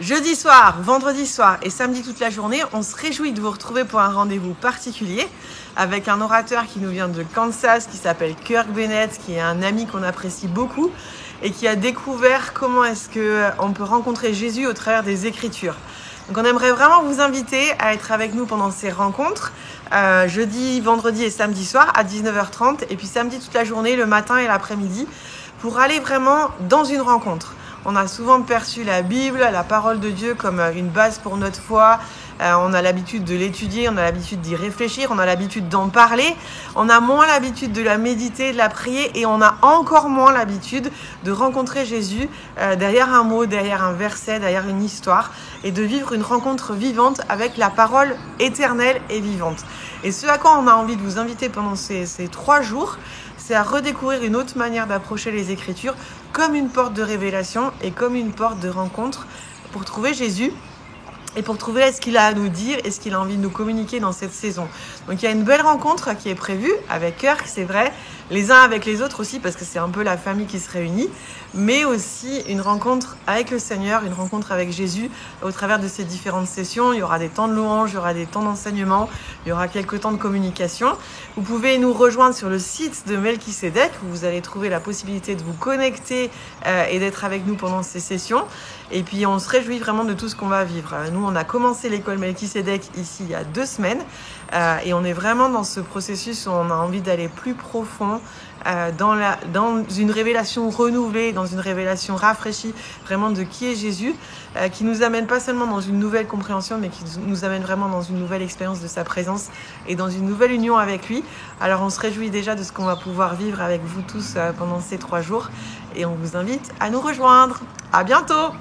Jeudi soir, vendredi soir et samedi toute la journée, on se réjouit de vous retrouver pour un rendez-vous particulier avec un orateur qui nous vient de Kansas, qui s'appelle Kirk Bennett, qui est un ami qu'on apprécie beaucoup et qui a découvert comment est-ce qu'on peut rencontrer Jésus au travers des Écritures. Donc on aimerait vraiment vous inviter à être avec nous pendant ces rencontres, jeudi, vendredi et samedi soir à 19h30 et puis samedi toute la journée, le matin et l'après-midi, pour aller vraiment dans une rencontre. On a souvent perçu la Bible, la parole de Dieu comme une base pour notre foi. On a l'habitude de l'étudier, on a l'habitude d'y réfléchir, on a l'habitude d'en parler. On a moins l'habitude de la méditer, de la prier et on a encore moins l'habitude de rencontrer Jésus derrière un mot, derrière un verset, derrière une histoire et de vivre une rencontre vivante avec la parole éternelle et vivante. Et ce à quoi on a envie de vous inviter pendant ces 3 jours, c'est à redécouvrir une autre manière d'approcher les Écritures comme une porte de révélation et comme une porte de rencontre pour trouver Jésus et pour trouver ce qu'il a à nous dire et ce qu'il a envie de nous communiquer dans cette saison. Donc il y a une belle rencontre qui est prévue avec Kirk, c'est vrai, les uns avec les autres aussi parce que c'est un peu la famille qui se réunit, mais aussi une rencontre avec le Seigneur, une rencontre avec Jésus au travers de ces différentes sessions. Il y aura des temps de louange, il y aura des temps d'enseignement, il y aura quelques temps de communication. Vous pouvez nous rejoindre sur le site de Melchisedec où vous allez trouver la possibilité de vous connecter et d'être avec nous pendant ces sessions. Et puis on se réjouit vraiment de tout ce qu'on va vivre. Nous, on a commencé l'école Melchisedec ici il y a 2 semaines et on est vraiment dans ce processus où on a envie d'aller plus profond dans une révélation renouvelée, dans une révélation rafraîchie vraiment de qui est Jésus, qui nous amène pas seulement dans une nouvelle compréhension, mais qui nous amène vraiment dans une nouvelle expérience de sa présence et dans une nouvelle union avec lui. Alors on se réjouit déjà de ce qu'on va pouvoir vivre avec vous tous pendant ces 3 jours et on vous invite à nous rejoindre. À bientôt!